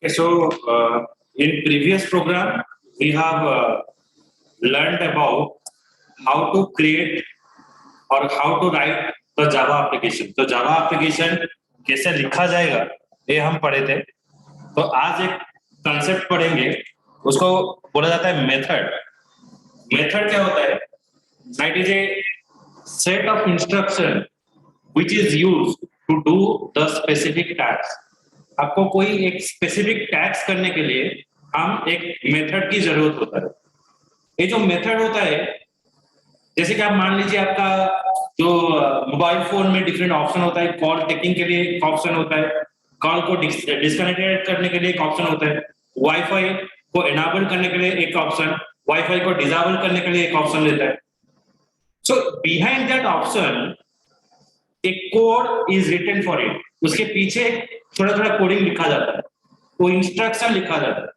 Okay, so in previous program we have learned about how to create or how to write the Java application. तो Java application कैसे लिखा जाएगा ये हम पढ़े थे. तो आज एक कंसेप्ट पढ़ेंगे, उसको बोला जाता है मेथड. मेथड क्या होता है? That is a set of instruction which is used to do the specific task. आपको कोई एक स्पेसिफिक टैक्स करने के लिए हम एक मेथड की जरूरत होता है. ये जो मेथड होता है, जैसे कि आप मान लीजिए आपका जो मोबाइल फोन में डिफरेंट ऑप्शन होता है. कॉल टेकिंग के लिए एक ऑप्शन होता है, कॉल को डिस्कनेक्टेड करने के लिए एक ऑप्शन होता है, वाईफाई को एनाबल करने के लिए एक ऑप्शन, वाईफाई को डिसेबल करने के लिए एक ऑप्शन लेता है. सो बिहाइंड दैट ऑप्शन एक code is written for it. उसके पीछे थोड़ा थोड़ा कोडिंग लिखा जाता है, वो इंस्ट्रक्शन लिखा जाता है.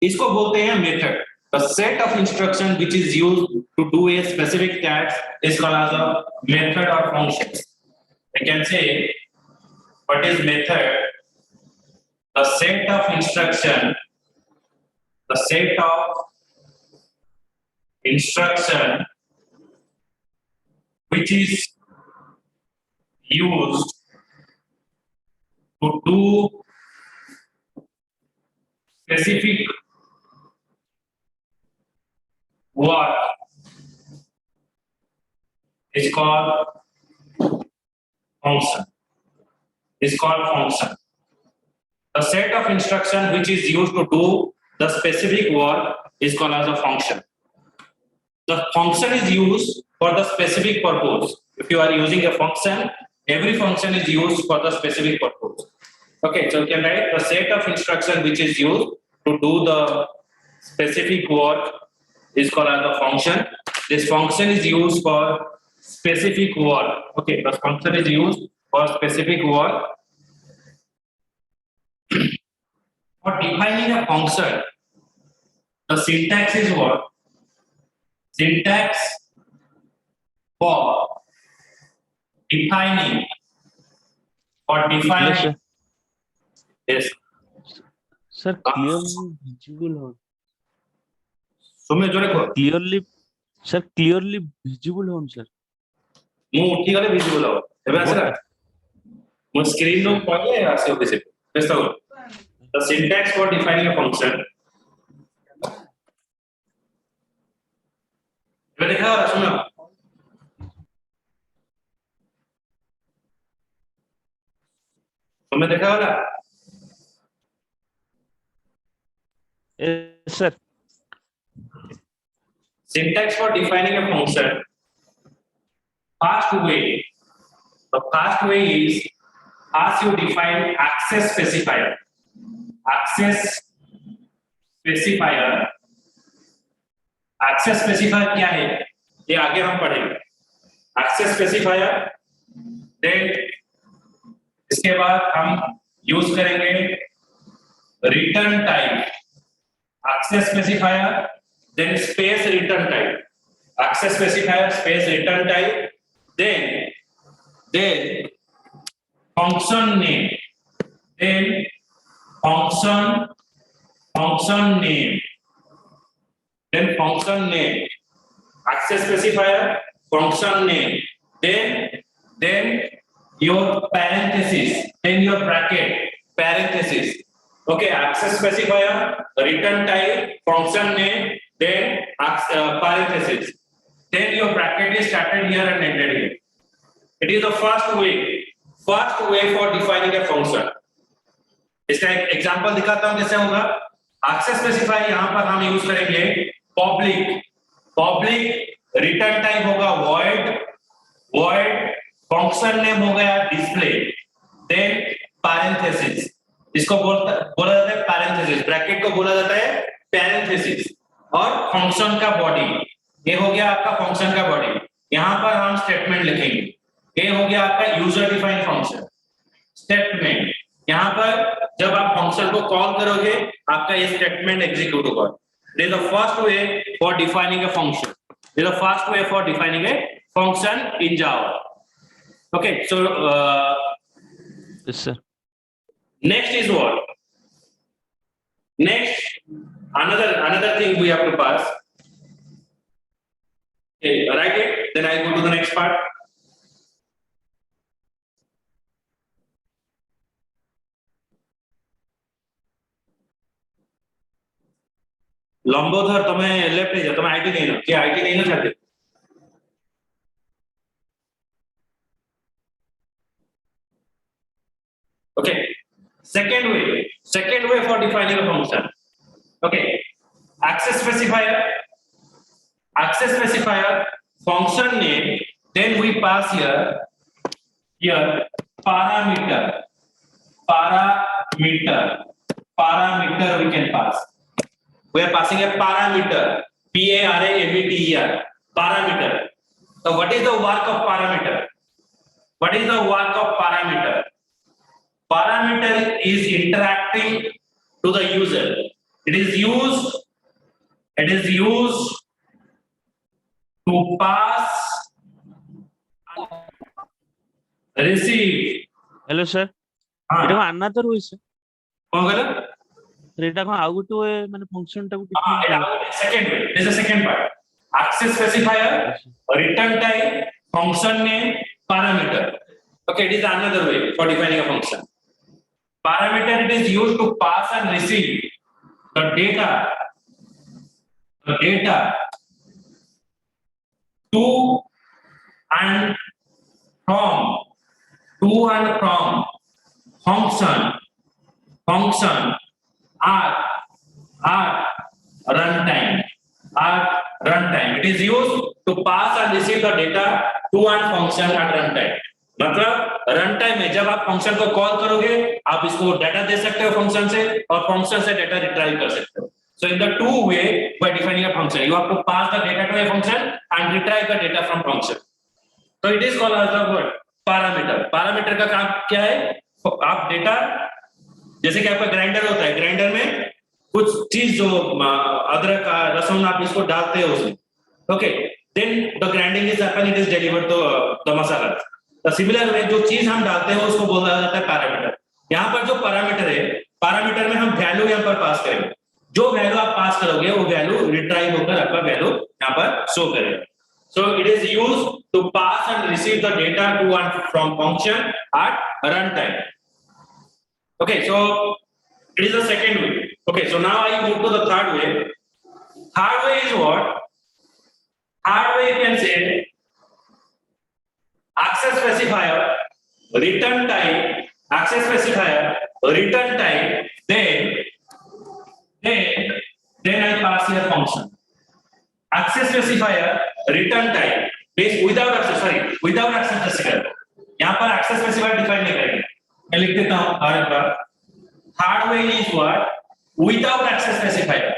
इसको बोलते हैं method. The set of instruction which is used to do a specific task is called as a method or function. I can say what is method? The set of instruction which is used to do specific work is called function. The set of instruction which is used to do the specific work is called as a function. The function is used for the specific purpose. If you are using a function, every function is used for the specific purpose. Okay, so you can write the set of instruction which is used to do the specific work is called as a function. This function is used for specific work. Okay, the function is used for specific work. For defining a function, the syntax is what? Syntax for defining yes sir, clearly visible हो. सुमे जोरे को clearly visible हो sir. मु उठी गले visible हो. एबे आसरा मो स्क्रीन नो पगे आसे ओके बेस्ट हो. The syntax for defining a function. एबे देखा सुनो. तुम्हें देखा होगा? Yes sir. Syntax for defining a function. The fast way is as you define access specifier. Access specifier क्या है? ये आगे हम पढ़ेंगे. Access specifier. Then इसके बाद हम यूज करेंगे return type. Access specifier. Then space return type. Access specifier space return type. Then function name. Then function name. Then function name. Access specifier, function name. Then your parenthesis. Then your bracket, parenthesis. Okay, access specifier, return type, function name, then parenthesis. Then your bracket is started here and ended here. It is the first way for defining a function. इसका एक example दिखाता हूं कैसे होगा. Access specifier यहां पर हम use करेंगे पब्लिक रिटर्न टाइप होगा void फंक्शन नेम हो गया डिस्प्ले, देन पैरेंथेसिस. इसको बोला जाता है पैरेंथेसिस. ब्रैकेट को बोला जाता है पैरेंथेसिस. और फंक्शन का बॉडी, ये हो गया आपका फंक्शन का बॉडी. यहां पर हम स्टेटमेंट लिखेंगे. ये हो गया आपका यूजर डिफाइंड फंक्शन स्टेटमेंट. यहां पर जब आप फंक्शन को कॉल करोगे आपका ये स्टेटमेंट एग्जीक्यूट होगा. This is the first way for defining a function. This is the first way for defining a function in Java. Okay, so yes sir. Next is what? Next, another thing we have to pass. Okay, write it. Then I go to the next part. Lambodar तुम्हें left नहीं जा, तुम्हें IT नहीं ना, क्या IT नहीं ना चाहते? Okay. Second way for defining a function. Okay. Access specifier, function name. Then we pass here parameter we can pass. We are passing a parameter, parameter. Parameter. So what is the work of parameter? Parameter is interacting to the user. It is used to pass, receive. Hello sir. हाँ, এটা another way sir. कौन कहला? এটা কোন ଆଉ ଗୋଟେ way ମାନେ function ଟାକୁ हाँ, second way. This is the second part. Access specifier, return type, function name, parameter. Okay, it is another way for defining a function. Parameter, it is used to pass and receive the data to and from function at runtime. It is used to pass and receive the data to and function at runtime. मतलब run time में जब आप function को call करोगे, आप इसको data दे सकते हो फंक्शन से, और फंक्शन से डाटा रिट्राइव कर सकते हो. So in the two way by defining a function, you have to pass the data to a function and retrieve the data from function. So it is called as the word parameter. Parameter का काम क्या है? आप data, जैसे कि आपका grinder होता है, ग्राइंडर में कुछ चीज जो अदरक का लहसुन आप इसको डालते हो उसमें, okay, then the grinding is happen, it is delivered to the masala. तो सिमिलर वे जो चीज हम डालते हैं उसको बोला जाता है पैरामीटर. यहाँ पर जो पैरामीटर है, पैरामीटर में हम वैल्यू यहाँ पर पास करेंगे. जो वैल्यू आप पास करोगे वो वैल्यू रिट्राइव होकर आपका वैल्यू यहाँ पर शो करेगा. So it is used to pass and receive the data to and from function at runtime. Okay, so it is the second way. Okay, so now I move to the third way. Third way is what? Third way you can say access specifier, return type, access specifier, return type, then I pass here function. Access specifier, return type, based without access specifier. यहाँ पर access specifier define नहीं करेंगे. मैं लिख देता हूँ हर एक बार. Third way is what? Without access specifier.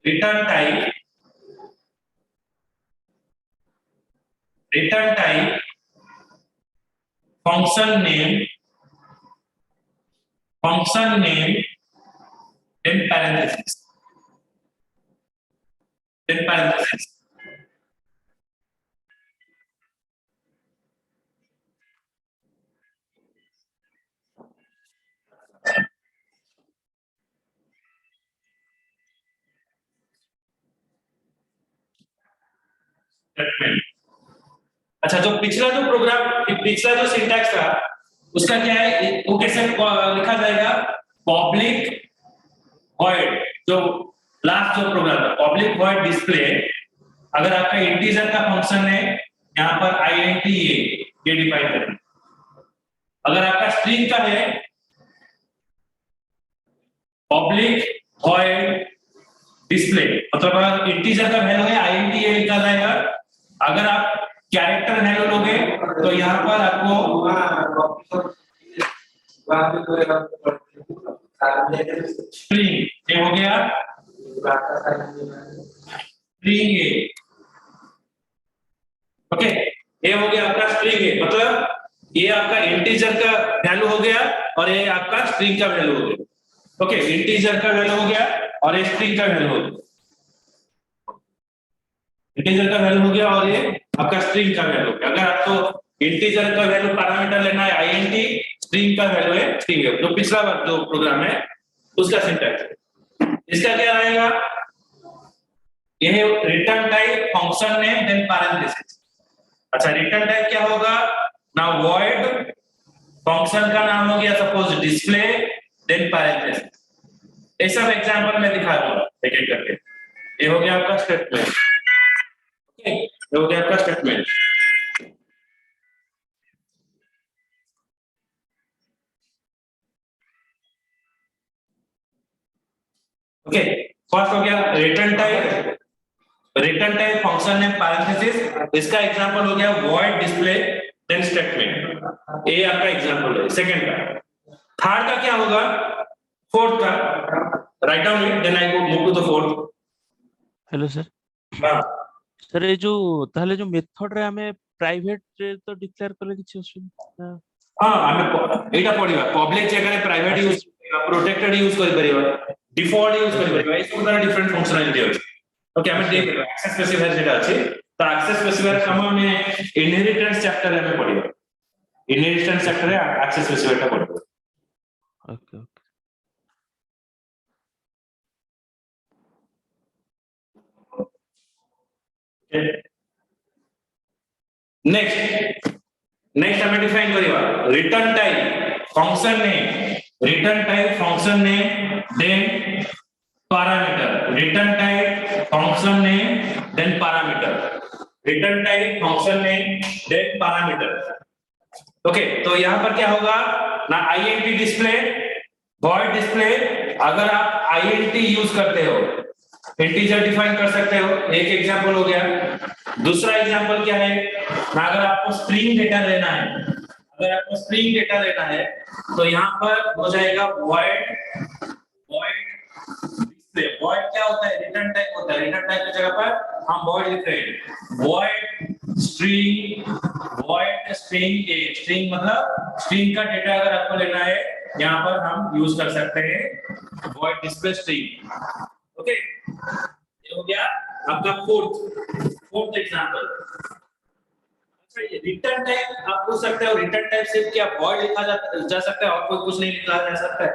Return type, function name, then parentheses. अच्छा, जो पिछला जो सिंटैक्स था उसका क्या है, वो कैसे लिखा जाएगा? पब्लिक वॉइड, जो लास्ट जो प्रोग्राम था, पब्लिक वॉइड डिस्प्ले. अगर आपका इंटीजर का फंक्शन है, यहाँ पर int ये डिफाइन करें. अगर आपका स्ट्रिंग का है, पब्लिक वॉइड डिस्प्ले, मतलब अगर इंटीजर का वैल्यू है int ये लिखा जाएगा. अगर आप कैरेक्टर वैल्यू लोगे तो यहाँ पर आपको स्ट्रिंग ये हो गया, स्ट्रिंग ए. ओके, ये हो गया आपका स्ट्रिंग ए, मतलब ये आपका इंटीजर का वैल्यू हो गया और ये आपका स्ट्रिंग का वैल्यू हो गया. ओके, इंटीजर का वैल्यू हो गया और ये स्ट्रिंग का वैल्यू हो गया. इंटीजर का वैल्यू हो गया और ये आपका स्ट्रिंग का वैल्यू हो गया. अगर आपको इंटीजर का वैल्यू पैरामीटर लेना है int, स्ट्रिंग का वैल्यू है स्ट्रिंग है, जो पिछला बार जो प्रोग्राम है उसका सिंटैक्स है। इसका क्या रहेगा, ये return type function name then parenthesis. अच्छा रिटर्न टाइप क्या होगा ना, वॉइड फंक्शन का नाम हो गया सपोज डिस्प्ले देन पैरेंथेसिस। ये सब एग्जांपल में दिखा दूंगा एक एक करके। ये हो गया आपका स्टेटमेंट, ओके ये हो गया आपका स्टेटमेंट। ओके फर्स्ट हो गया return type function name parenthesis. इसका एग्जांपल हो गया वॉइड डिस्प्ले देन स्टेटमेंट, ये आपका एग्जांपल है सेकंड का। थर्ड का क्या होगा, फोर्थ का, write down it then I go move to the fourth. Hello sir. हां सर ये जो ताहले जो मेथड रे हमें प्राइवेट रे तो डिक्लेयर करले किछ असुविधा? हां हमें एटा पडिबा पब्लिक जगह रे प्राइवेट यूज प्रोटेक्टेड यूज करि परिबा, डिफॉल्ट यूज करि परिबा, ए सब तरह डिफरेंट फंक्शनालिटी अछि। ओके हमें देख एक्सेस स्पेसिफायर जेटा अछि तो एक्सेस स्पेसिफायर हम हमें इनहेरिटेंस चैप्टर में पडिबा, इनहेरिटेंस चैप्टर रे एक्सेस स्पेसिफायर का पडिबा। ओके ओके नेक्स्ट हमें डिफाइन करिवा return type function name then parameter, return type function name then parameter, return type function name then parameter. Okay तो यहां पर क्या होगा ना, आईएनटी डिस्प्ले वॉइड डिस्प्ले, अगर आप आईएनटी यूज करते हो इंटीजर डिफाइन कर सकते हो, एक एग्जांपल हो गया। दूसरा एग्जांपल क्या है ना, अगर आपको स्ट्रिंग डेटा लेना है, अगर आपको स्ट्रिंग डेटा लेना है तो यहां पर हो जाएगा वॉइड डिस्प्ले। वॉइड क्या होता है, रिटर्न टाइप होता है, रिटर्न टाइप की जगह पर हम वॉइड लिख रहे हैं, वॉइड स्ट्रिंग ए, स्ट्रिंग मतलब स्ट्रिंग का डेटा अगर आपको लेना है यहां पर हम यूज कर सकते हैं वॉइड डिस्प्ले स्ट्रिंग। ओके ये हो गया आपका फोर्थ एग्जांपल। अच्छा ये रिटर्न टाइप आप पूछ सकते हो, रिटर्न टाइप से क्या वॉइड लिखा जा सकता है और कोई कुछ नहीं लिखा जा सकता है?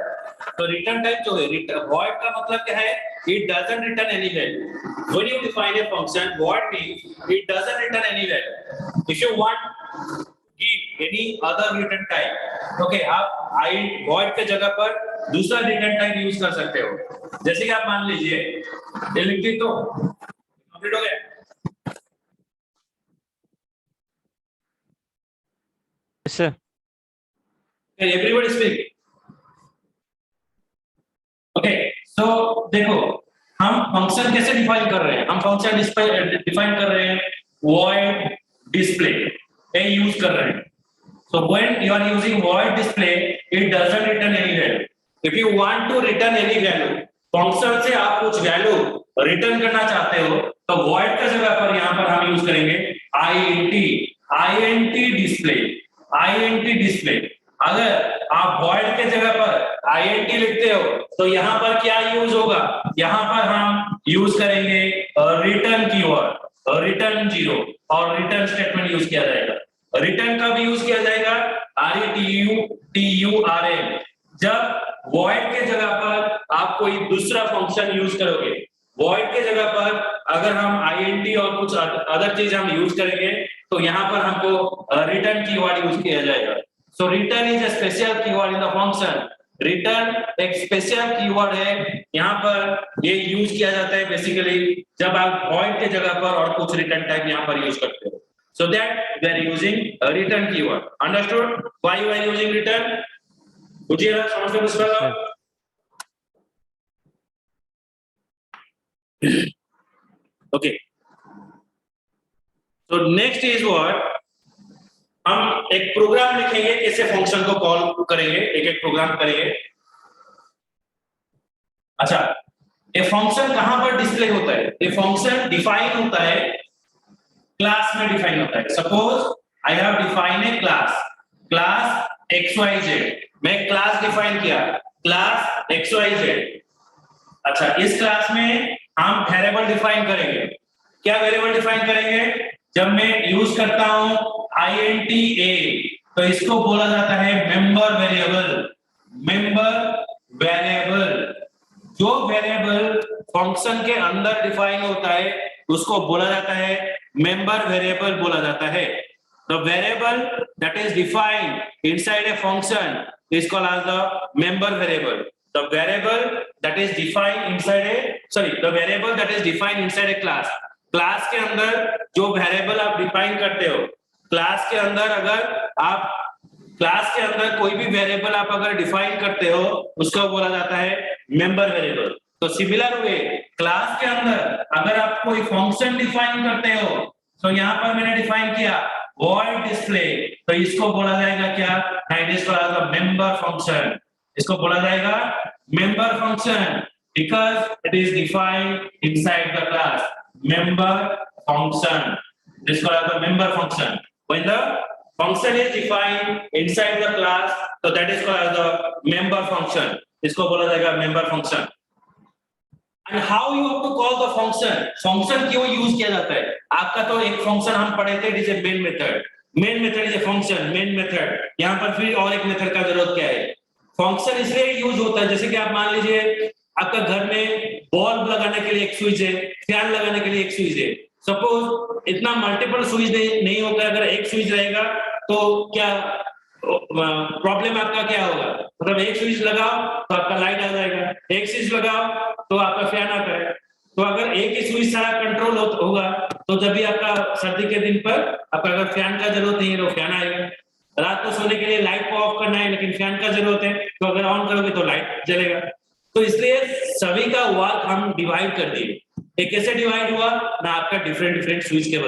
तो रिटर्न टाइप जो है वॉइड का मतलब क्या है, it doesn't return any value. When you define a function void means it doesn't return any value. If you want give any other return type, okay आप आई वॉइड के जगह पर दूसरा रिटर्न टाइप यूज कर सकते हो। जैसे कि आप मान लीजिए ये लिख दी तो कंप्लीट हो गया। Sir everybody speak. Okay so देखो हम फंक्शन कैसे डिफाइन कर रहे हैं, हम फंक्शन डिफाइन कर रहे हैं void display ये यूज कर रहे हैं। so when you are using void display it doesn't return any value. if you want to return any value, function से आप कुछ वैल्यू रिटर्न करना चाहते हो तो void का जगह पर यहां पर हम यूज करेंगे int display। अगर आप void के जगह पर int लिखते हो तो यहां पर क्या यूज होगा, यहां पर हम यूज करेंगे रिटर्न कीवर्ड, रिटर्न 0 और रिटर्न स्टेटमेंट यूज किया जाएगा। रिटर्न का भी यूज किया जाएगा RETURN, जब void के जगह पर आप कोई दूसरा फंक्शन यूज करोगे, void के जगह पर अगर हम int और कुछ अदर चीज हम यूज करेंगे तो यहां पर हमको रिटर्न कीवर्ड यूज किया जाएगा। So return is a special keyword in the function. Return एक स्पेशल कीवर्ड है, यहाँ पर ये यूज किया जाता है बेसिकली जब आप void के जगह पर और कुछ रिटर्न टाइप यहाँ पर यूज करते हो। So that we are using a return keyword. Understood? Why you are using return? बुझिए समझ में कुछ लगा? Okay. So next is what? हम एक प्रोग्राम लिखेंगे कैसे फंक्शन को कॉल करेंगे, एक एक प्रोग्राम करेंगे। अच्छा ये फंक्शन कहां पर डिस्प्ले होता है, ये फंक्शन डिफाइन होता है क्लास में डिफाइन होता है। Suppose I have define a class XYZ, मैं क्लास डिफाइन किया क्लास XYZ। अच्छा इस क्लास में हम वेरिएबल डिफाइन करेंगे। क्या वेरिएबल डिफाइन करेंगे, जब मैं यूज करता हूं int a तो इसको बोला जाता है मेंबर वेरिएबल। मेंबर वेरिएबल, जो वेरिएबल फंक्शन के अंदर डिफाइन होता है उसको बोला जाता है मेंबर वेरिएबल बोला जाता है। The variable that is defined inside a function is called as the member variable. The variable that is defined inside the variable that is defined inside a class. Class के अंदर जो variable आप define करते हो, class के अंदर अगर आप क्लास के अंदर कोई भी वेरिएबल आप अगर डिफाइन करते हो उसको बोला जाता है मेंबर वेरिएबल। तो सिमिलर वे क्लास के अंदर अगर आप कोई फंक्शन डिफाइन करते हो, तो यहाँ पर मैंने डिफाइन किया void display, तो इसको बोला जाएगा क्या? It is called as a member function. इसको बोला जाएगा member function because it is defined inside the class. Member function, this called as a member function. When the function is defined inside the class, so that is called as the member function. इसको बोला जाएगा member function. And how you have to call the function? Function क्यों use किया जाता है? आपका तो एक फंक्शन हम पढ़े थे, it is a main method. Main method is a function, main method. यहाँ पर फिर और एक मेथड का जरूरत क्या है? फंक्शन इसलिए यूज होता है, जैसे कि आप मान लीजिए आपका घर में बल्ब लगाने के लिए एक स्विच है, फैन लगाने के लिए एक स्विच है। सपोज इतना मल्टीपल स्विच नहीं होगा, अगर एक स्विच रहेगा तो क्या प्रॉब्लम आपका क्या होगा? मतलब एक स्विच लगाओ तो आपका लाइट आ जाएगा, एक स्विच लगाओ तो आपका फैन आता है। तो अगर एक ही स्विच सारा कंट्रोल होगा तो जब भी आपका सर्दी के दिन पर आपका अगर फैन का जरूरत नहीं है तो फैन आएगा। रात को सोने के लिए लाइट को ऑफ करना है लेकिन फैन का जरूरत है, तो अगर ऑन करोगे तो लाइट जलेगा। तो इसलिए सभी का वर्क हम डिवाइड कर दिए। एक कैसे डिवाइड हुआ ना, आपका डिफरेंट स्विच के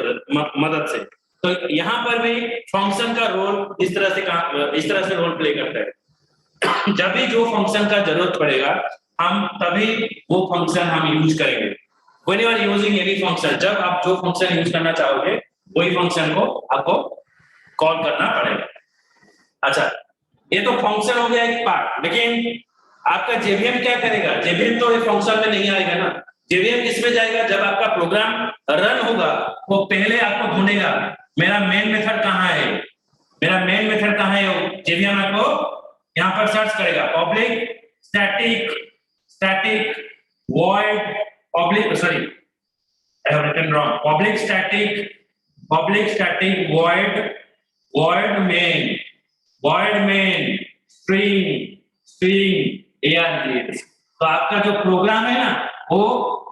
मदद से। तो यहाँ पर भी फंक्शन का रोल इस तरह से रोल प्ले करता है। जब भी जो फंक्शन का जरूरत पड़ेगा हम तभी वो फंक्शन हम यूज करेंगे। When you are using any function, जब आप जो फंक्शन यूज करना चाहोगे वही फंक्शन को आपको कॉल करना पड़ेगा। अच्छा, ये तो फंक्शन हो गया एक पार्ट, लेकिन आपका जेवीएम क्या करेगा? जेवीएम तो ये फंक्शन में नहीं आएगा ना। जेवीएम किसमें जाएगा? जब आपका प्रोग्राम रन होगा वो पहले आपको ढूंढेगा मेरा मेन मेथड कहाँ है, मेरा मेन मेथड कहाँ है। जेवीएम आपको यहाँ पर सर्च करेगा public static void public, sorry I have written wrong, public static void main string args। तो आपका जो प्रोग्राम है ना, वो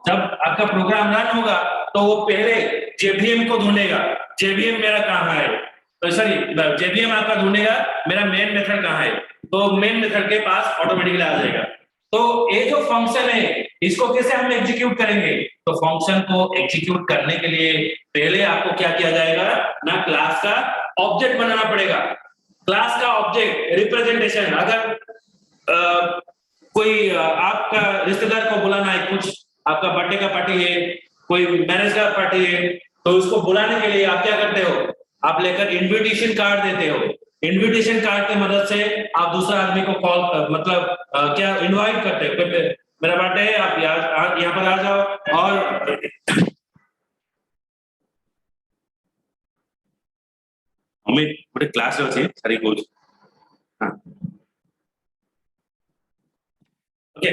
जब आपका प्रोग्राम रन होगा तो वो पहले जेवीएम को ढूंढेगा, जेवीएम मेरा कहाँ है, तो सॉरी जेवीएम आपका ढूंढेगा मेरा मेन मेथड कहाँ है, तो मेन मेथड के पास ऑटोमेटिकली आ जाएगा। तो ये जो फंक्शन है इसको कैसे हम एग्जीक्यूट करेंगे? तो फंक्शन को एग्जीक्यूट करने के लिए पहले आपको क्या किया जाएगा ना, क्लास का ऑब्जेक्ट बनाना पड़ेगा। क्लास का ऑब्जेक्ट रिप्रेजेंटेशन, अगर कोई आपका रिश्तेदार को बुलाना है, कुछ आपका बर्थडे का पार्टी है, कोई मैरिज का पार्टी है, तो उसको बुलाने के लिए आप क्या करते हो? आप लेकर इनविटेशन कार्ड देते हो। इनविटेशन कार्ड की मदद से आप दूसरा आदमी को कॉल क्या इनवाइट करते हो, मेरा बर्थडे है, आप यहाँ पर आ जाओ। और हमें बड़े क्लास अच्छे सारी कुछ ओके।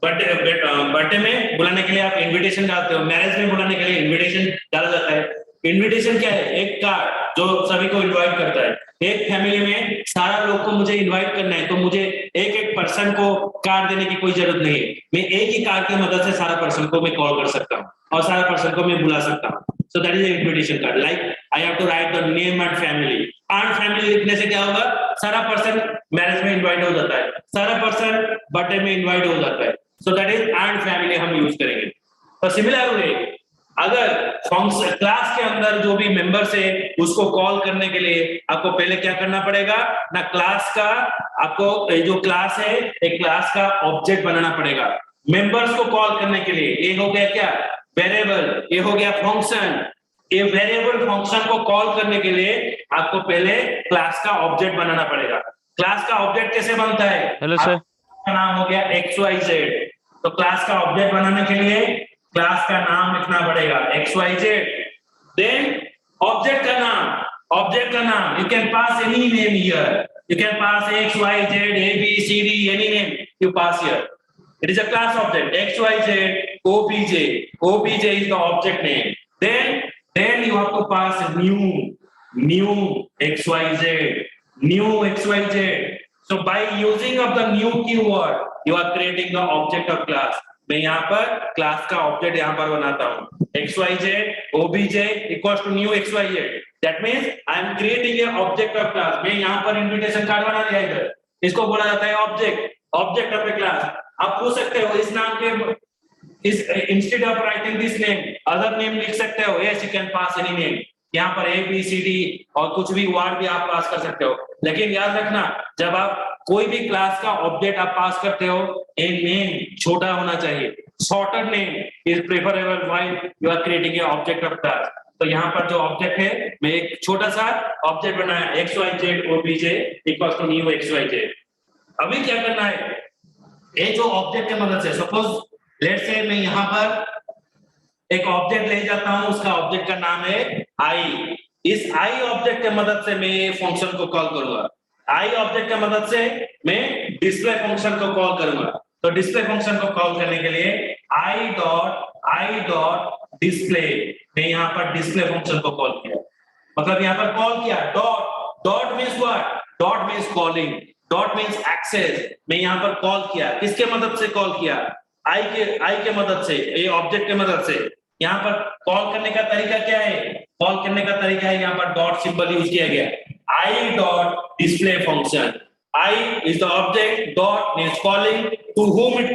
बर्थडे में बुलाने के लिए आप इनविटेशन डालते हो, मैरिज में बुलाने के लिए इनविटेशन डाला जाता है। इनविटेशन क्या है? एक कार्ड जो सभी को इनवाइट करता है। एक फैमिली में सारा लोग को मुझे इनवाइट करना है, तो मुझे एक पर्सन को कार्ड देने की कोई जरूरत नहीं है। मैं एक ही कार्ड की मदद से सारा पर्सन को मैं कॉल कर सकता हूँ और सारा पर्सन को मैं बुला सकता हूँ। So that is invitation card. Like I have to write the name and family. And family लिखने से क्या होगा? सारा पर्सन मैरिज में इन्वाइट हो जाता है, सारा पर्सन बर्थडे में इन्वाइट हो जाता है। सो दैट इज एंड फैमिली हम यूज करेंगे। तो सिमिलर वे अगर फंक्शन क्लास के अंदर जो भी मेंबर्स है उसको कॉल करने के लिए आपको पहले क्या करना पड़ेगा ना, क्लास का आपको जो क्लास है एक क्लास का ऑब्जेक्ट बनाना पड़ेगा। मेंबर्स को कॉल करने के लिए ये हो गया क्या? वेरिएबल, ये हो गया फंक्शन। ये वेरिएबल फंक्शन को कॉल करने के लिए आपको पहले क्लास का ऑब्जेक्ट बनाना पड़ेगा। क्लास का ऑब्जेक्ट कैसे बनता है? हेलो सर, नाम हो गया XYZ। तो क्लास का ऑब्जेक्ट बनाने के लिए क्लास का नाम लिखना पड़ेगा XYZ। देन ऑब्जेक्ट का नाम, ऑब्जेक्ट का नाम, you can pass any name here, you can pass x y z a b c d any name you pass here. It is a class object. X y z obj, obj is the object name. Then you have to pass new x y z, new x y z. So by using of the new keyword you are creating the object of class. मैं यहाँ पर class का object यहाँ पर बनाता हूँ, X Y Z OBJ equals to new X Y Z. That means I am creating a object of class. मैं यहाँ पर इनविटेशन कार्ड बना दिया इधर, इसको बोला जाता है ऑब्जेक्ट ऑफ ए क्लास. आप पूछ सकते हो इस नाम के, इस instead of writing this name other name लिख सकते हो. Yes you can pass any name. यहाँ पर ए बी सी डी और कुछ भी वर्ड भी आप पास कर सकते हो. लेकिन याद रखना जब आप कोई भी क्लास का ऑब्जेक्ट आप पास करते हो, ए नेम छोटा होना चाहिए. Shorter name is preferable while you are creating a object of class. तो यहाँ पर जो ऑब्जेक्ट है मैं एक छोटा सा ऑब्जेक्ट बनाया X Y Z OBJ equals to new X Y Z. अभी क्या करना है, ये जो ऑब्जेक्ट की मदद से सपोज लेट्स से मैं यहाँ पर एक ऑब्जेक्ट ले जाता हूँ, उसका ऑब्जेक्ट का नाम है आई. इस आई ऑब्जेक्ट की मदद से मैं ये फंक्शन को कॉल करूंगा. आई ऑब्जेक्ट की मदद से मैं डिस्प्ले फंक्शन को कॉल करूंगा. तो डिस्प्ले फंक्शन को कॉल करने के लिए आई डॉट डिस्प्ले, मैं यहाँ पर डिस्प्ले फंक्शन को कॉल किया. मतलब यहाँ पर कॉल किया dot means what, dot means calling, dot means access. मैं यहाँ पर कॉल किया, किसके मदद से कॉल किया, आई के मदद से, ये ऑब्जेक्ट के मदद से. यहाँ पर कॉल करने का तरीका क्या है, कॉल करने का तरीका है यहाँ पर डॉट सिंबल यूज किया गया. I dot display function, I is the object, dot means calling, to whom it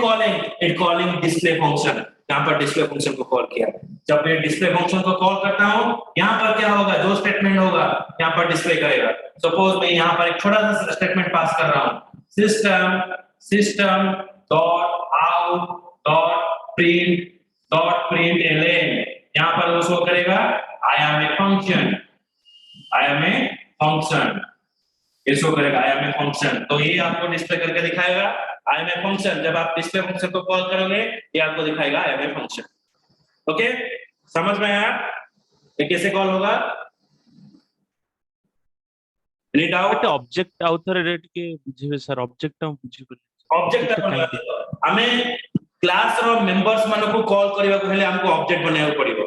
calling display function. यहाँ पर डिस्प्ले फंक्शन को कॉल किया. जब मैं डिस्प्ले फंक्शन को कॉल करता हूँ, यहाँ पर क्या होगा, जो स्टेटमेंट होगा यहाँ पर डिस्प्ले करेगा. सपोज मैं यहाँ पर एक छोटा सा स्टेटमेंट पास कर रहा हूँ, system dot out dot print LN. यहाँ पर वो शो करेगा आई एम ए फंक्शन, ये शो करेगा आई एम ए फंक्शन. तो ये आपको डिस्प्ले करके दिखाएगा आई एम ए फंक्शन. जब आप डिस्प्ले फंक्शन को कॉल करोगे ये आपको दिखाएगा I am a function. Okay, समझ में आया ये कैसे कॉल होगा? Read out. ऑब्जेक्ट आउथर रेट के बुझिबे सर, ऑब्जेक्ट हम बुझिबे. ऑब्जेक्ट हमें क्लास रो मेंबर्स मानको कॉल करबा पहले हमको ऑब्जेक्ट बनाया पड़िबो.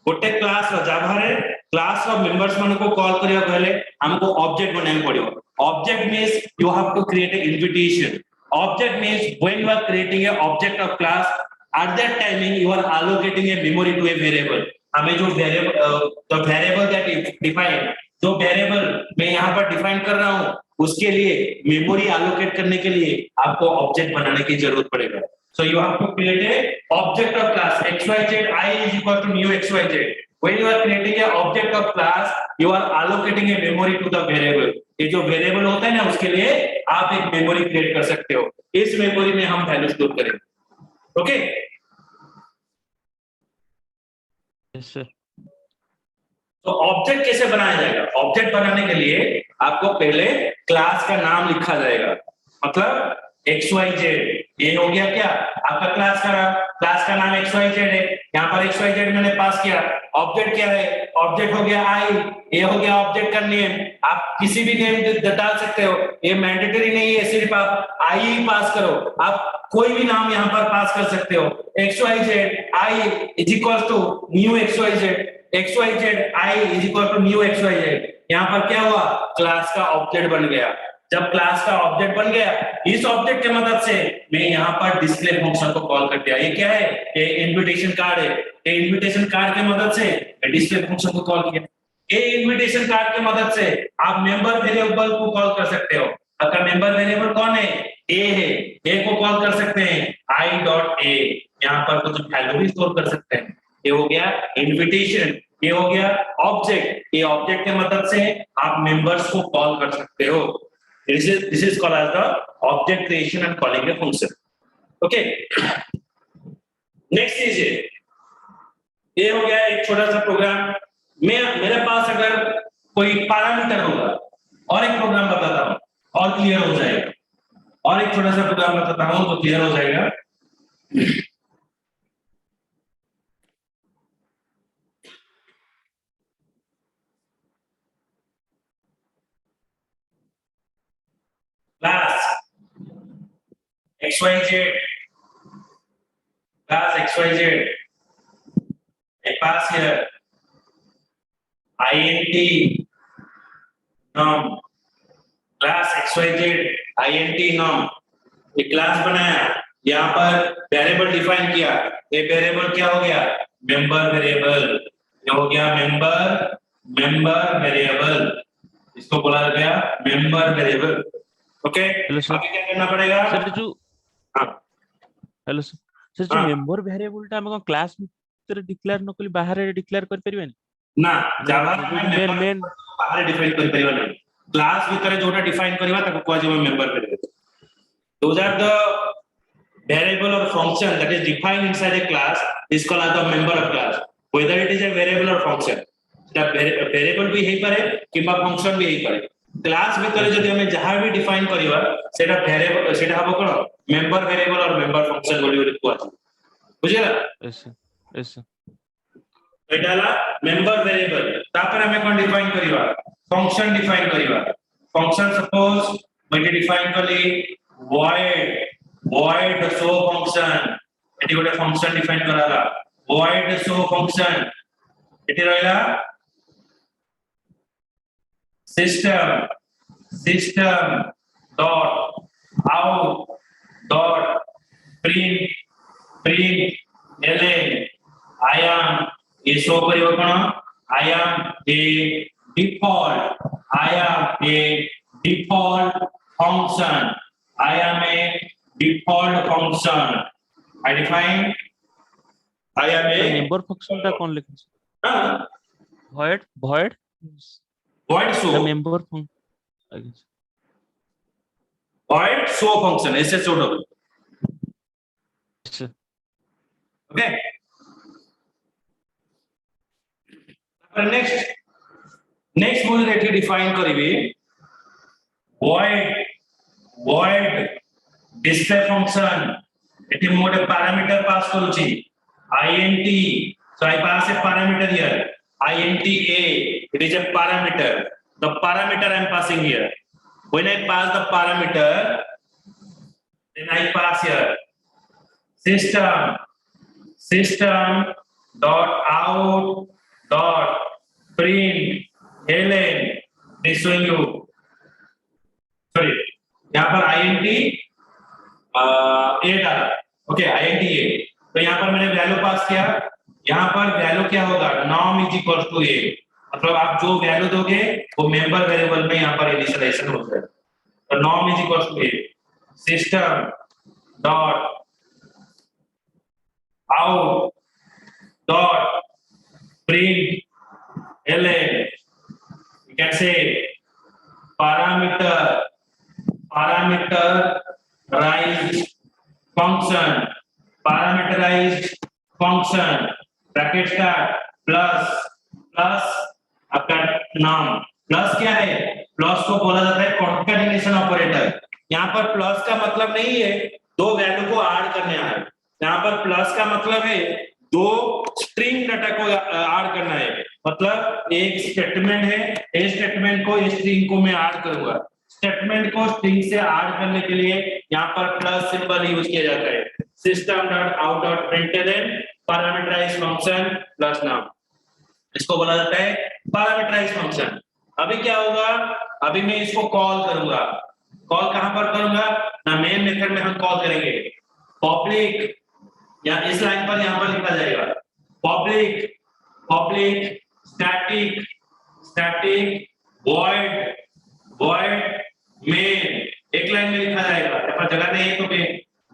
गोटे क्लास रो जावा रे क्लास रो मेंबर्स मानको कॉल करबा पहले हमको ऑब्जेक्ट बनाया पड़िबो. Object means you have to create a invitation. Object means when you are creating a object of class, at that timing you are allocating a memory to a variable. हमें जो variable that is defined, जो variable मैं यहाँ पर define कर रहा हूँ, उसके लिए memory allocate करने के लिए आपको object बनाने की जरूरत पड़ेगा. So you have to create a object of class xyz I is equal to new xyz. When you are creating a object of class, you are allocating a memory to the variable. ये जो variable होता है ना, उसके लिए आप एक memory create कर सकते हो. इस मेमोरी में हम वैल्यू स्टोर करेंगे. Okay yes sir. तो ऑब्जेक्ट कैसे बनाया जाएगा? ऑब्जेक्ट बनाने के लिए आपको पहले क्लास का नाम लिखा जाएगा. मतलब xyz, ये हो गया क्या आपका क्लास का नाम xyz है. यहाँ पर xyz मैंने पास किया. ऑब्जेक्ट क्या है, ऑब्जेक्ट हो गया आई, ये हो गया ऑब्जेक्ट का नेम. आप किसी भी नेम डाल सकते हो, ये मैंडेटरी नहीं है, सिर्फ आप आई ही पास करो. आप कोई भी नाम यहाँ पर पास कर सकते हो. xyz I is equal to new xyz I is equal to new xyz. यहाँ पर क्या हुआ, क्लास का ऑब्जेक्ट बन गया. जब क्लास का ऑब्जेक्ट बन गया, इस ऑब्जेक्ट की मदद से मैं यहाँ पर डिस्प्ले फंक्शन को कॉल कर दिया. ये क्या है, ये इनविटेशन कार्ड है. ये इनविटेशन कार्ड की मदद से मैं डिस्प्ले फंक्शन को कॉल किया. ये इनविटेशन कार्ड की मदद से आप मेंबर वेरिएबल को कॉल कर सकते हो. आपका मेंबर वेरिएबल कौन है, ए है. ए को कॉल कर सकते हैं आई डॉट ए. यहाँ पर कुछ वैल्यू भी स्टोर कर सकते हैं. ये हो गया इनविटेशन, ये हो गया ऑब्जेक्ट. ये ऑब्जेक्ट की मदद से आप मेंबर्स को कॉल कर सकते हो. This is called as the object creation and calling a function. Okay. Next is ये हो गया एक छोटा सा प्रोग्राम. मेरे पास अगर कोई पैरामीटर होगा, और एक प्रोग्राम बताता हूँ और क्लियर हो जाएगा. और एक छोटा सा प्रोग्राम बताता हूँ तो क्लियर हो जाएगा. class xyz, class xyz, I pass here int num, class xyz int num, एक क्लास बनाया, यहाँ पर वेरिएबल डिफाइन किया, ये वेरिएबल क्या हो गया, मेंबर वेरिएबल, ये हो गया मेंबर वेरिएबल, इसको बोला गया member variable. Okay, hello sir. अभी क्या करना पड़ेगा सर जो हाँ हेलो सर, सर जो हाँ मेंबर वेरिएबल टा हम क्लास भितर डिक्लेयर न कली बाहर डिक्लेयर कर परिबेनी ना जावा जो में मेन मेंबर मेन बाहर डिफाइन कर परिबा नहीं, क्लास भीतर जोटा डिफाइन करबा ताको कुआ जेबा member variable. Those are the variable or function that is defined inside a class is called as the member of class, whether it is a variable or function, सेटा variable भी हेई पारे किबा function भी हेई पारे। Class भीतर जदि हमें जहां भी डिफाइन करिवा सेटा variable सेटा हबो कोन मेंबर वेरिएबल और मेंबर फंक्शन बोली कुआ बुझिला। यस एटाला मेंबर वेरिएबल तापर हमें कोन डिफाइन करिवा फंक्शन डिफाइन करिवा। फंक्शन सपोज मैं डिफाइन करली void show function, एटी गोटे फंक्शन डिफाइन कराला void show function, एटी रहला system dot out dot print ln I am ये शो करियो कोन I am a default function, I am a default function, I define I am a member function टा कौन लिखा हाँ, void void show member function void show function SSOW, okay। next बोल एठी define करिवे void display function, एठी मो गोटे पैरामीटर पास करूची int, so I pass a parameter here int a, it is a parameter, the parameter I am passing here, when I pass the parameter then I pass here system dot out dot print ln, this showing you sorry यहाँ पर int a डाला, okay int a, तो यहाँ पर मैंने value pass किया, यहाँ पर वैल्यू क्या होगा num is equal to a, मतलब आप जो वैल्यू दोगे वो मेंबर वेरिएबल में यहाँ पर इनिशियलाइजेशन होता है, तो num is equal to a system dot out dot print ln, you can say parameterized function bracket start plus आपका नाम, प्लस क्या है, प्लस को बोला जाता है कॉन्कैटिनेशन ऑपरेटर। यहाँ पर प्लस का मतलब नहीं है दो वैल्यू को ऐड करने है, यहाँ पर प्लस का मतलब है दो स्ट्रिंग डाटा को ऐड करना है, मतलब एक स्टेटमेंट है, ए स्टेटमेंट को स्ट्रिंग को मैं ऐड करूंगा, स्टेटमेंट को स्ट्रिंग से ऐड करने के लिए यहाँ पर प्लस सिंबल यूज किया जाता है। System dot out dot println parameterised function plus नाम, इसको बोला जाता है पैरामीटराइज्ड फंक्शन। अभी क्या होगा, अभी मैं इसको कॉल करूंगा, कॉल कहां पर करूंगा ना, मेन मेथड में हम कॉल करेंगे पब्लिक, या इस लाइन पर यहां पर लिखा जाएगा पब्लिक स्टैटिक void main, एक लाइन में लिखा जाएगा, यहाँ पर जगह नहीं है तो मैं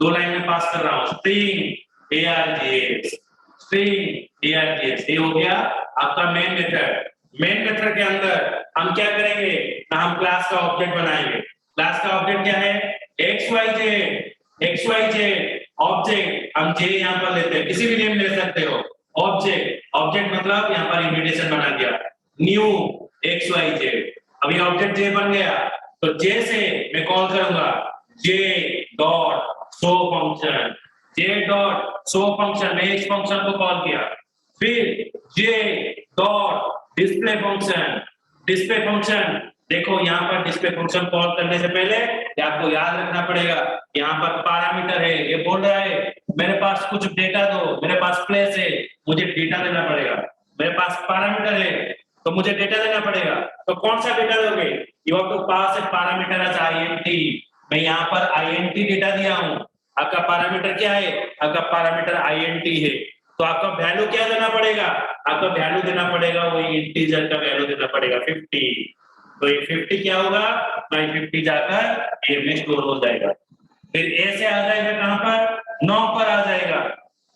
दो लाइन में पास कर रहा हूं string args, ये हो गया आपका मेन मेथड के अंदर हम क्या करेंगे ना, हम क्लास का ऑब्जेक्ट बनाएंगे। क्लास का ऑब्जेक्ट क्या है, xyz ऑब्जेक्ट, हम जे यहाँ पर लेते हैं, किसी भी नेम ले सकते हो, ऑब्जेक्ट मतलब यहाँ पर इन्विटेशन बना दिया न्यू xyz, अभी ऑब्जेक्ट जे बन गया, तो जे से मैं कॉल करूंगा j डॉट शो फंक्शन, में इस फंक्शन को कॉल किया, फिर j डॉट डिस्प्ले फंक्शन देखो यहाँ पर डिस्प्ले फंक्शन कॉल करने से पहले ये आपको याद रखना पड़ेगा, यहाँ पर पैरामीटर है, ये बोल रहा है मेरे पास कुछ डेटा दो, मेरे पास प्लेस है, मुझे डेटा देना पड़ेगा। मेरे पास पैरामीटर है तो मुझे डेटा देना पड़ेगा। तो कौन सा डेटा दोगे? You have to pass a parameter as INT. मैं यहाँ पर आईएनटी डेटा दिया हूँ। आपका पैरामीटर क्या है? आपका पैरामीटर आईएनटी है। तो आपका वैल्यू क्या देना पड़ेगा? आपका वैल्यू देना पड़ेगा वही इंटीजर का वैल्यू देना पड़ेगा 50। तो ये 50 क्या होगा? तो ये 50 जाकर ए में स्टोर हो जाएगा। फिर ए से आ जाएगा कहां पर? 9 पर आ जाएगा।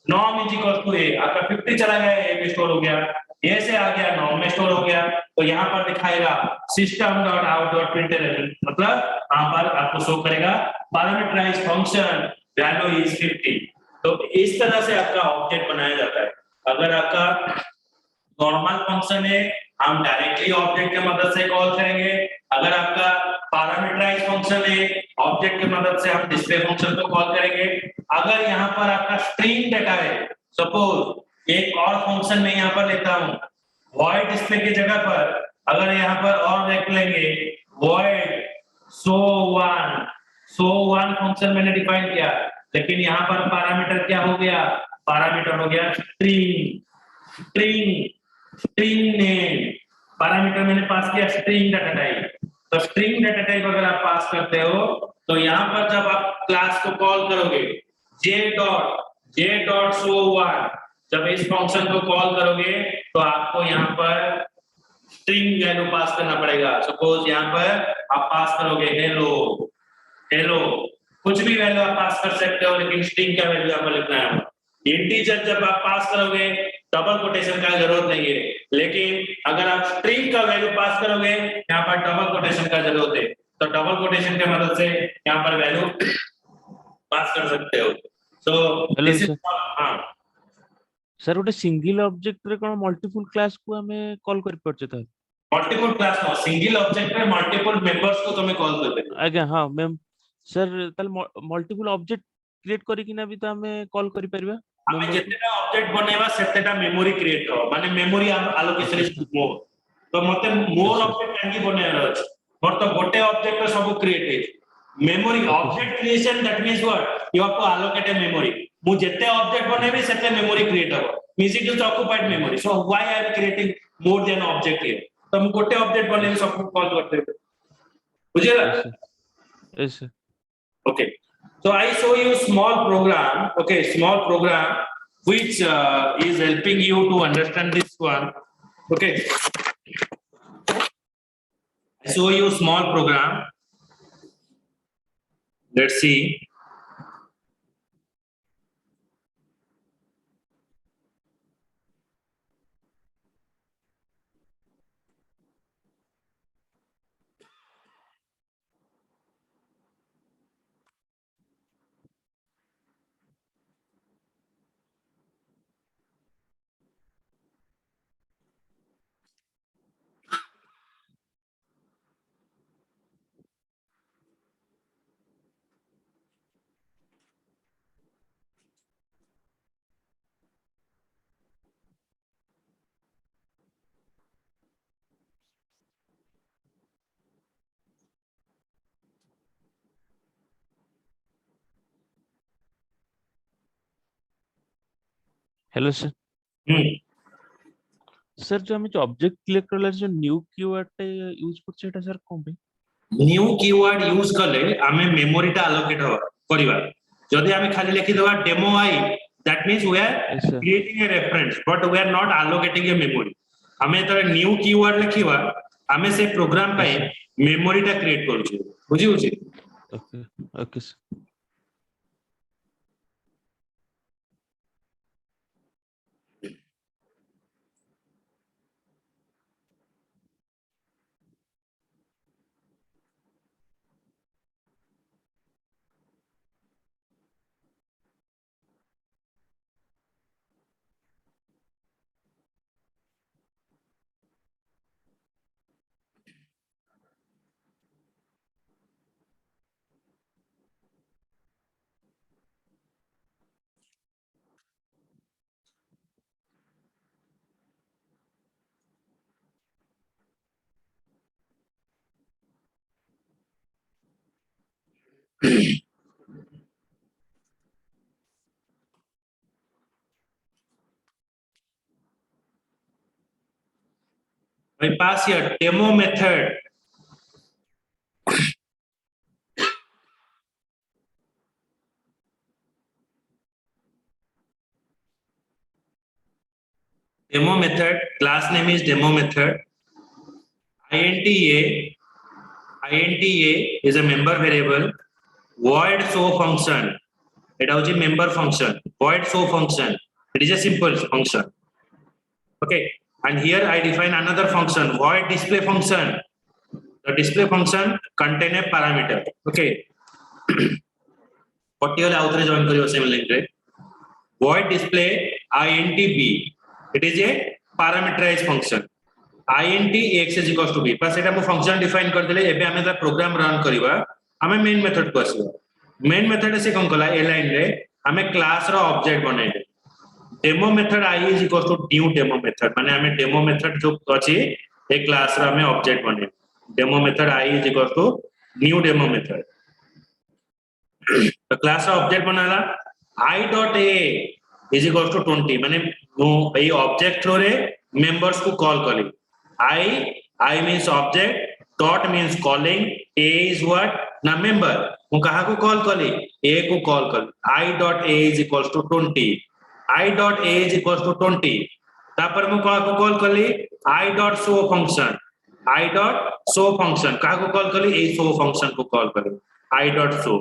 9 इज इक्वल टू ए। आपका 50 चला गया, ए में स्टोर हो गया। ए से आ गया 9 में स्टोर हो गया। तो यहाँ पर दिखाएगा system dot out dot println, मतलब यहाँ पर आपको शो करेगा पैरामीटराइज फंक्शन वैल्यू इज 50। तो इस तरह से आपका ऑब्जेक्ट बनाया जाता है। अगर आपका नॉर्मल फंक्शन है, हम डायरेक्टली ऑब्जेक्ट की मदद से कॉल करेंगे। अगर आपका पैरामीटराइज फंक्शन है, ऑब्जेक्ट की मदद से हम डिस्प्ले फंक्शन को कॉल करेंगे। अगर यहाँ पर आपका स्ट्रिंग डेटा है, सपोज एक और फंक्शन में यहाँ पर लेता हूँ void डिस्प्ले की जगह पर, अगर यहाँ पर और देख लेंगे void show1 फंक्शन मैंने डिफाइन किया, लेकिन यहाँ पर पैरामीटर क्या हो गया? पैरामीटर हो गया स्ट्रिंग स्ट्रिंग नेम। पैरामीटर मैंने पास किया स्ट्रिंग डाटा टाइप। तो स्ट्रिंग डाटा टाइप अगर आप पास करते हो तो यहाँ पर जब आप क्लास को कॉल करोगे j show1, जब इस फंक्शन को कॉल करोगे तो आपको यहाँ पर स्ट्रिंग वैल्यू पास करना पड़ेगा। सपोज यहाँ पर आप पास करोगे हेलो हेलो, कुछ भी वैल्यू आप पास कर सकते हो, लेकिन स्ट्रिंग का वैल्यू आपको लिखना है। इंटीजर जब आप पास करोगे डबल कोटेशन का जरूरत नहीं है, लेकिन अगर आप स्ट्रिंग का वैल्यू पास करोगे यहाँ पर डबल कोटेशन का जरूरत है। तो डबल कोटेशन की मदद से यहाँ पर वैल्यू पास कर सकते हो। So hello this is sir. हाँ सर गोटे सिंगल ऑब्जेक्ट रे कोन मल्टीपल क्लास को हमें कॉल कर परछे त? Multiple class no, single object में मल्टीपल मेंबर्स को तुम्हें कॉल कर देना। आज्ञा हाँ मैम। सर ताल मल्टीपल ऑब्जेक्ट क्रिएट करी कि ना भी तो हमें कॉल करि परबा ଆମେ मेंबर को। ଯେତେଟା ଅବଜେକ୍ଟ ବନେଇବା ସେତେଟା ମେମୋରି କ୍ରିଏଟ ହବ, ମାନେ memory allocation okay is sir. ମୋର। ତ ମତେ ओके ମୋର सर। ଅବଜେକ୍ଟ କାହିଁକି ବନେଇବାର ଅଛି? ମୋର ତ ଗୋଟେ ଅବଜେକ୍ଟ ସବୁ କ୍ରିଏଟ ହେଇଛି। Memory okay sir. Object creation that means what? You have to allocate a memory. ମୁଁ ଯେତେ ଅବଜେକ୍ଟ ବନେଇବି ସେତେ ମେମୋରି କ୍ରିଏଟ ହବ। Means it is occupied memory. So why I am creating more than object here? ତ ମୁଁ ଗୋଟେ object ବନେଇବି, yes ସବୁ କଲ୍ କରିଦେବି। ବୁଝିଲା? Yes sir. Yes sir. Okay, so I show you small program. Okay, small program which is helping you to understand this one. Okay, I show you small program. Let's see. Hello sir. Hmm. Sir जो हमें जो object click करला जो new keyword टे use करछे एटा sir कोन पे? New keyword use कले आमे memory टा allocate हो करिवा। जदि आमे खाली लिखि देबा demo I, that means we are yes sir. creating a reference but we are not allocating a memory। आमे तो new keyword लिखिवा, आमे से प्रोग्राम यस पाए सर। मेमोरी टा क्रिएट करूछु। बुझी होछि? Okay. Okay sir. I pass here demo method. Demo method, class name is demo method. INTA is a member variable. Void show function. It is a member function. Void show function. It is a simple function. Okay. And here I define another function, void display function. The display function contain a parameter. Okay. What you will author join kariyo same link re. Void display INTB. It is a parameterized function. INT x is equals to b. बस एटा मु function define कर देले एबे हमें ता program run करिवा हमें main method को आसीबा main method से कोन कला a line रे हमें class रो object बनाइले demo method I is equals to new demo method माने हमें demo method जो अछि ए class रो हमें object बने demo method I is equals to new demo method तो class row object Banala I dot a is equals to 20 माने मु ए object रो रे members को call करी I means object, dot means calling, a is what? Na member. मु कहा को call करी? A को call करी. I dot a is equals to 20. I dot a is equals to 20. तापर मु कहा को call करी? I dot show function. I dot show function. कहा को call करी? A show function को call करी. I dot show.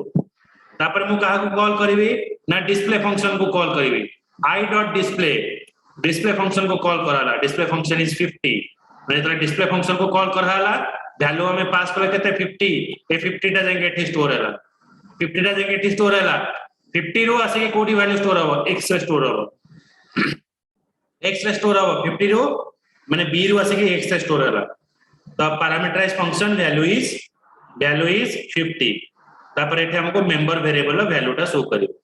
तापर मु कहा को call करी भी? ना display function को call करी भी. I dot display. Display function को call कराला. Display function is 50. मैंने तो डिस्प्ले फंक्शन को कॉल कराला वैल्यू हमें पास कर केते 50 ए 50 टा जाके एठी स्टोर हैला 50 टा जाके एठी स्टोर हैला 50 रो आसे के कोडी वैल्यू स्टोर हो x रे स्टोर हो x रे स्टोर हो 50 रो माने b रो आसे के x रे स्टोर हैला तो पैरामीटराइज फंक्शन वैल्यू इज 50 तापर एठी हमको मेंबर वेरिएबल वैल्यू टा शो करियो